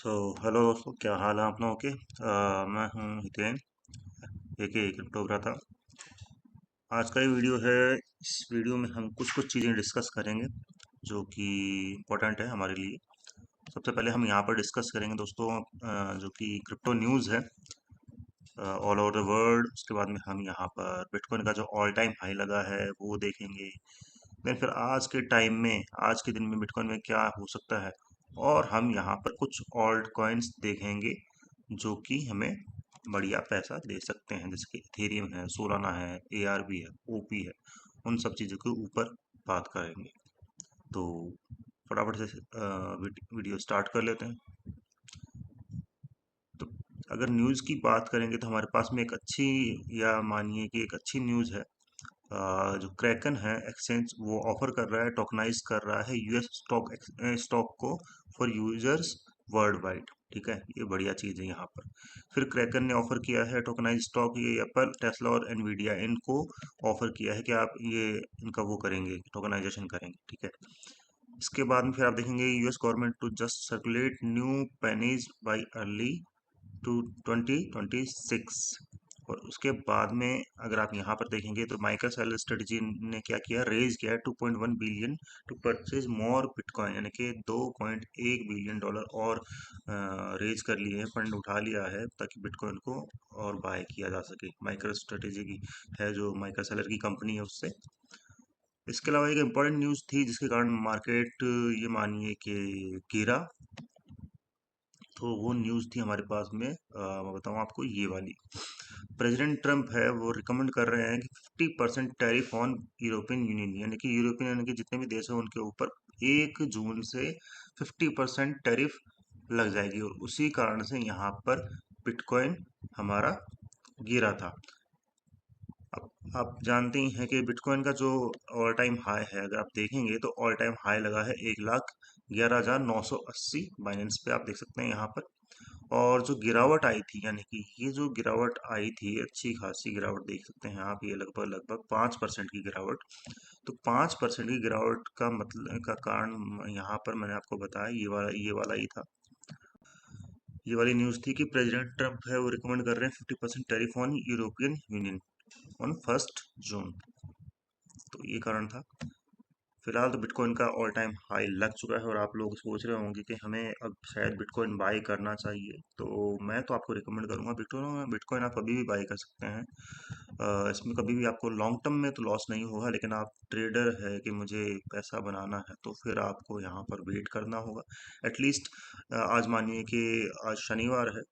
Hello दोस्तों, क्या हाल है आप लोगों के। मैं हूं हितेन, एके क्रिप्टोग्रा था। आज का ये वीडियो है। इस वीडियो में हम कुछ कुछ चीज़ें डिस्कस करेंगे जो कि इम्पोर्टेंट है हमारे लिए। सबसे पहले हम यहाँ पर डिस्कस करेंगे दोस्तों, जो कि क्रिप्टो न्यूज़ है ऑल ओवर द वर्ल्ड। उसके बाद में हम यहाँ पर बिटकॉइन का जो ऑल टाइम हाई लगा है वो देखेंगे। देन फिर आज के टाइम में, आज के दिन में बिटकॉइन में क्या हो सकता है। और हम यहाँ पर कुछ ऑल्ट कॉइन्स देखेंगे जो कि हमें बढ़िया पैसा दे सकते हैं, जैसे कि इथेरियम है, सोलाना है, एआरबी है, ओपी है। उन सब चीज़ों के ऊपर बात करेंगे। तो फटाफट से वीडियो स्टार्ट कर लेते हैं। तो अगर न्यूज़ की बात करेंगे तो हमारे पास में एक अच्छी, या मानिए कि एक अच्छी न्यूज़ है। जो क्रैकन है एक्सचेंज, वो ऑफर कर रहा है, टोकनाइज कर रहा है यूएस स्टॉक को फॉर यूजर्स वर्ल्ड वाइड। ठीक है, ये बढ़िया चीज़ है यहाँ पर। फिर क्रैकन ने ऑफर किया है टोकनाइज स्टॉक, ये एप्पल, टेस्ला और एनवीडिया इनको ऑफर किया है कि आप ये इनका वो करेंगे, टोकनाइजेशन करेंगे। ठीक है। इसके बाद में फिर आप देखेंगे US government to just circulate new pennies by early to 2026। और उसके बाद में अगर आप यहाँ पर देखेंगे तो माइक्रो सेल स्ट्रेटजी ने क्या किया, रेज किया 2.1 billion to purchase more bitcoin, यानी कि 2.1 बिलियन डॉलर और रेज कर लिए हैं, फंड उठा लिया है ताकि बिटकॉइन को और बाय किया जा सके। माइक्रो स्ट्रेटजी की है, जो माइक्रो सेलर की कंपनी है, उससे। इसके अलावा एक इम्पॉर्टेंट न्यूज़ थी जिसके कारण मार्केट, ये मानिए कि गिरा। तो वो न्यूज़ थी हमारे पास में, मैं बताऊँ आपको, ये वाली। प्रेसिडेंट ट्रम्प है वो रिकमेंड कर रहे हैं कि 50% टैरिफ ऑन यूरोपियन यूनियन, यानी कि यूरोपियन, यानी कि जितने भी देश हैं उनके ऊपर 1 जून से 50% टैरिफ लग जाएगी। और उसी कारण से यहाँ पर बिटकॉइन हमारा गिरा था। अब आप जानते ही हैं कि बिटकॉइन का जो ऑल टाइम हाई है, अगर आप देखेंगे तो ऑल टाइम हाई लगा है 1,11,980 बाइनेंस पे, आप देख सकते हैं यहाँ पर। और जो गिरावट आई थी, यानी कि ये जो गिरावट आई थी, अच्छी खासी गिरावट देख सकते हैं आप, ये लगभग लगभग 5% की गिरावट। तो 5% की गिरावट का मतलब का कारण यहाँ पर मैंने आपको बताया, ये वाला ही था। ये वाली न्यूज़ थी कि प्रेसिडेंट ट्रम्प है वो रिकमेंड कर रहे हैं 50% tariff on European union on 1 जून। तो ये कारण था। फिलहाल तो बिटकॉइन का ऑल टाइम हाई लग चुका है और आप लोग सोच रहे होंगे कि हमें अब शायद बिटकॉइन बाई करना चाहिए। तो मैं तो आपको रिकमेंड करूंगा, बिटकॉइन बिटकॉइन आप कभी भी बाई कर सकते हैं। इसमें कभी भी आपको लॉन्ग टर्म में तो लॉस नहीं होगा, लेकिन आप ट्रेडर है कि मुझे पैसा बनाना है, तो फिर आपको यहाँ पर वेट करना होगा एटलीस्ट। आज मानिए कि आज शनिवार है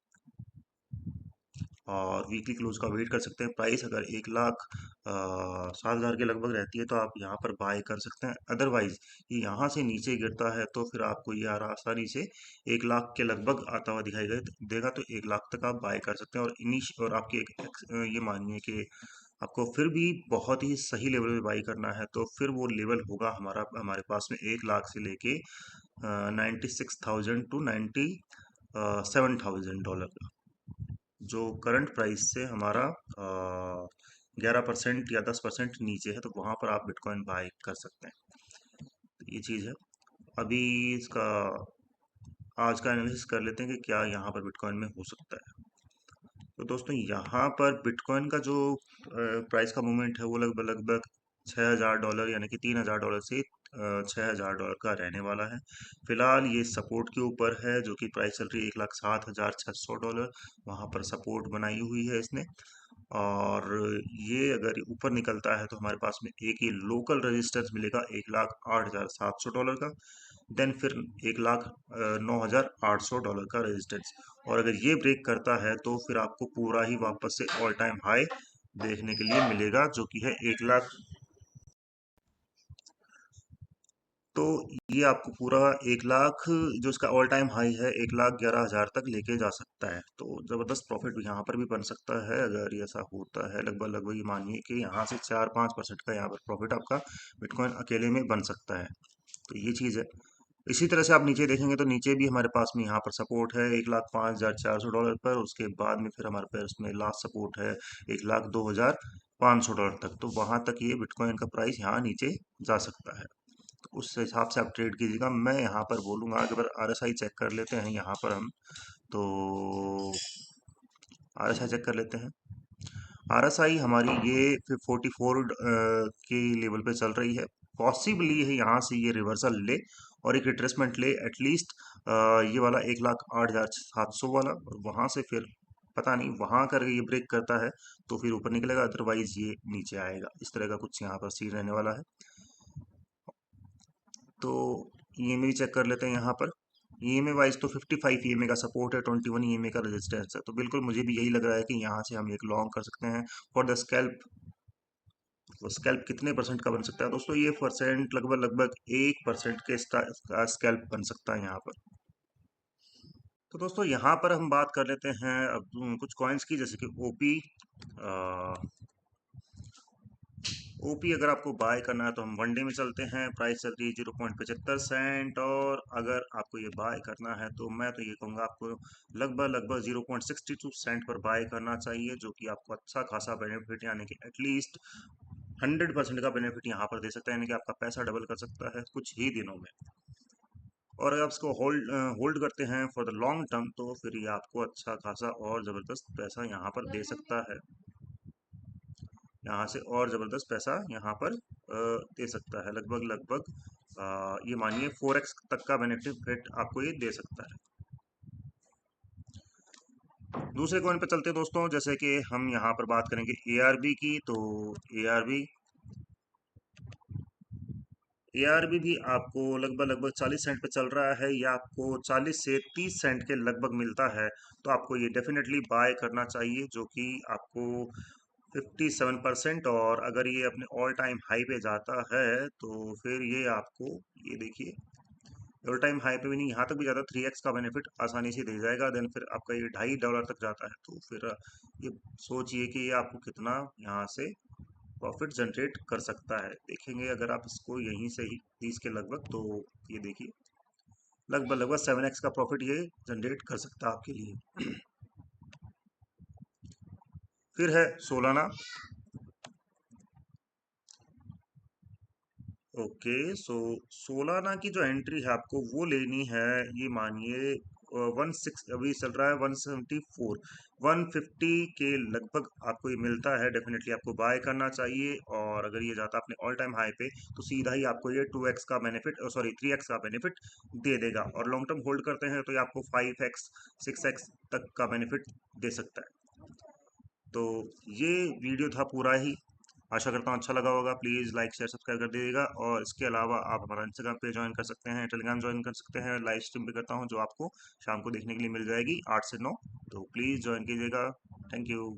और वीकली क्लोज का वेट कर सकते हैं। प्राइस अगर 1,07,000 के लगभग रहती है तो आप यहाँ पर बाय कर सकते हैं। अदरवाइज ये यहाँ से नीचे गिरता है तो फिर आपको ये आसानी से 1 लाख के लगभग आता हुआ दिखाई देगा, तो 1 लाख तक आप बाय कर सकते हैं। और आपकी ये मानिए कि आपको फिर भी बहुत ही सही लेवल पे बाई करना है, तो फिर वो लेवल होगा हमारे पास में 1 लाख से लेके 96,000 टू 97,000 डॉलर का, जो करंट प्राइस से हमारा 11% या 10% नीचे है, तो वहाँ पर आप बिटकॉइन बाय कर सकते हैं। तो ये चीज़ है। अभी इसका आज का एनालिसिस कर लेते हैं कि क्या यहाँ पर बिटकॉइन में हो सकता है। तो दोस्तों, यहाँ पर बिटकॉइन का जो प्राइस का मूवमेंट है वो लगभग लगभग $6,000, यानी कि $3,000 से $6,000 का रहने वाला है। फिलहाल ये सपोर्ट के ऊपर है, जो कि प्राइस चल रही है $1,07,600। वहाँ पर सपोर्ट बनाई हुई है इसने। और ये अगर ऊपर निकलता है तो हमारे पास में एक ही लोकल रेजिस्टेंस मिलेगा $1,08,700 का। देन फिर 1,09,800 का रेजिस्टेंस। और अगर ये ब्रेक करता है तो फिर आपको पूरा ही वापस से ऑल टाइम हाई देखने के लिए मिलेगा, जो कि है 1 लाख। तो ये आपको पूरा 1 लाख, जो इसका ऑल टाइम हाई है, 1,11,000 तक लेके जा सकता है। तो ज़बरदस्त प्रॉफिट यहाँ पर भी बन सकता है अगर ये ऐसा होता है। लगभग लगभग ये मानिए कि यहाँ से 4-5% का यहाँ पर प्रॉफिट आपका बिटकॉइन अकेले में बन सकता है। तो ये चीज़ है। इसी तरह से आप नीचे देखेंगे तो नीचे भी हमारे पास में यहाँ पर सपोर्ट है 1,05,400 पर। उसके बाद में फिर हमारे पास में लास्ट सपोर्ट है 1,02,500 तक। तो वहाँ तक ये बिटकॉइन का प्राइस यहाँ नीचे जा सकता है। तो उस हिसाब से आप ट्रेड कीजिएगा। मैं यहाँ पर बोलूँगा अगर RSI चेक कर लेते हैं यहाँ पर हम, तो RSI चेक कर लेते हैं। RSI हमारी ये 44 के लेवल पे चल रही है। पॉसिबली है यहाँ से ये रिवर्सल ले और एक रिट्रेसमेंट ले एटलीस्ट ये वाला 1,08,700 वाला, और वहाँ से फिर पता नहीं वहाँ करके ये ब्रेक करता है तो फिर ऊपर निकलेगा, अदरवाइज ये नीचे आएगा। इस तरह का कुछ यहाँ पर सीन रहने वाला है। तो EMA भी चेक कर लेते हैं यहाँ पर। EMA वाइज तो 55 EMA का सपोर्ट है, 21 EMA का रेजिस्टेंस है, तो बिल्कुल मुझे भी यही लग रहा है कि यहाँ से हम एक लॉन्ग कर सकते हैं फॉर द स्कैल्प। तो स्कैल्प कितने परसेंट का बन सकता है दोस्तों? ये परसेंट लगभग लगभग 1% के स्कैल्प बन सकता है यहाँ पर। तो दोस्तों यहाँ पर हम बात कर लेते हैं अब कुछ कॉइन्स की, जैसे कि ओपी। ओपी अगर आपको बाय करना है तो हम वनडे में चलते हैं, प्राइस चल रही है 0.75 सेंट, और अगर आपको ये बाय करना है तो मैं तो ये कहूँगा आपको लगभग लगभग 0.62 सेंट पर बाय करना चाहिए, जो कि आपको अच्छा खासा बेनिफिट यानी कि एटलीस्ट 100% का बेनिफिट यहाँ पर दे सकता है, यानी कि आपका पैसा डबल कर सकता है कुछ ही दिनों में। और अगर आप इसको होल्ड होल्ड करते हैं फॉर द लॉन्ग टर्म, तो फिर ये आपको अच्छा खासा और ज़बरदस्त पैसा यहाँ पर दे सकता है। यहाँ से और ज़बरदस्त पैसा यहाँ पर दे सकता है, लगभग लगभग ये मानिए 4x तक का बेनिफिट आपको ये दे सकता है। दूसरे कॉइन पे चलते हैं दोस्तों, जैसे कि हम यहाँ पर बात करेंगे ARB की। तो ARB ARB भी आपको लगभग लगभग 40 सेंट पे चल रहा है, या आपको 40 से 30 सेंट के लगभग मिलता है, तो आपको ये डेफिनेटली बाय करना चाहिए, जो कि आपको 57%। और अगर ये अपने ऑल टाइम हाई पे जाता है तो फिर ये आपको, ये देखिए, ऑल टाइम हाई पे भी नहीं, यहाँ तक भी ज़्यादा 3x का बेनिफिट आसानी से दे जाएगा। देन फिर आपका ये $2.5 तक जाता है, तो फिर ये सोचिए कि ये आपको कितना यहाँ से प्रॉफिट जनरेट कर सकता है। देखेंगे अगर आप इसको यहीं से ही 30 के लगभग, तो ये देखिए लगभग लगभग 7x का प्रॉफिट ये जनरेट कर सकता है आपके लिए। फिर है सोलाना। ओके, सो सोलाना की जो एंट्री है आपको वो लेनी है, ये मानिए 16 अभी चल रहा है 174, 150 के लगभग आपको ये मिलता है, डेफिनेटली आपको बाय करना चाहिए। और अगर ये जाता है अपने ऑल टाइम हाई पे, तो सीधा ही आपको ये 2x का बेनिफिट, सॉरी 3x का बेनिफिट दे देगा। और लॉन्ग टर्म होल्ड करते हैं तो ये आपको 5x 6x तक का बेनिफिट दे सकता है। तो ये वीडियो था पूरा ही, आशा करता हूँ अच्छा लगा होगा। प्लीज़ लाइक शेयर सब्सक्राइब कर दीजिएगा, और इसके अलावा आप हमारा इंस्टाग्राम पे ज्वाइन कर सकते हैं, टेलीग्राम ज्वाइन कर सकते हैं, लाइव स्ट्रीम भी करता हूँ जो आपको शाम को देखने के लिए मिल जाएगी 8 से 9, तो प्लीज़ ज्वाइन कीजिएगा। Thank you.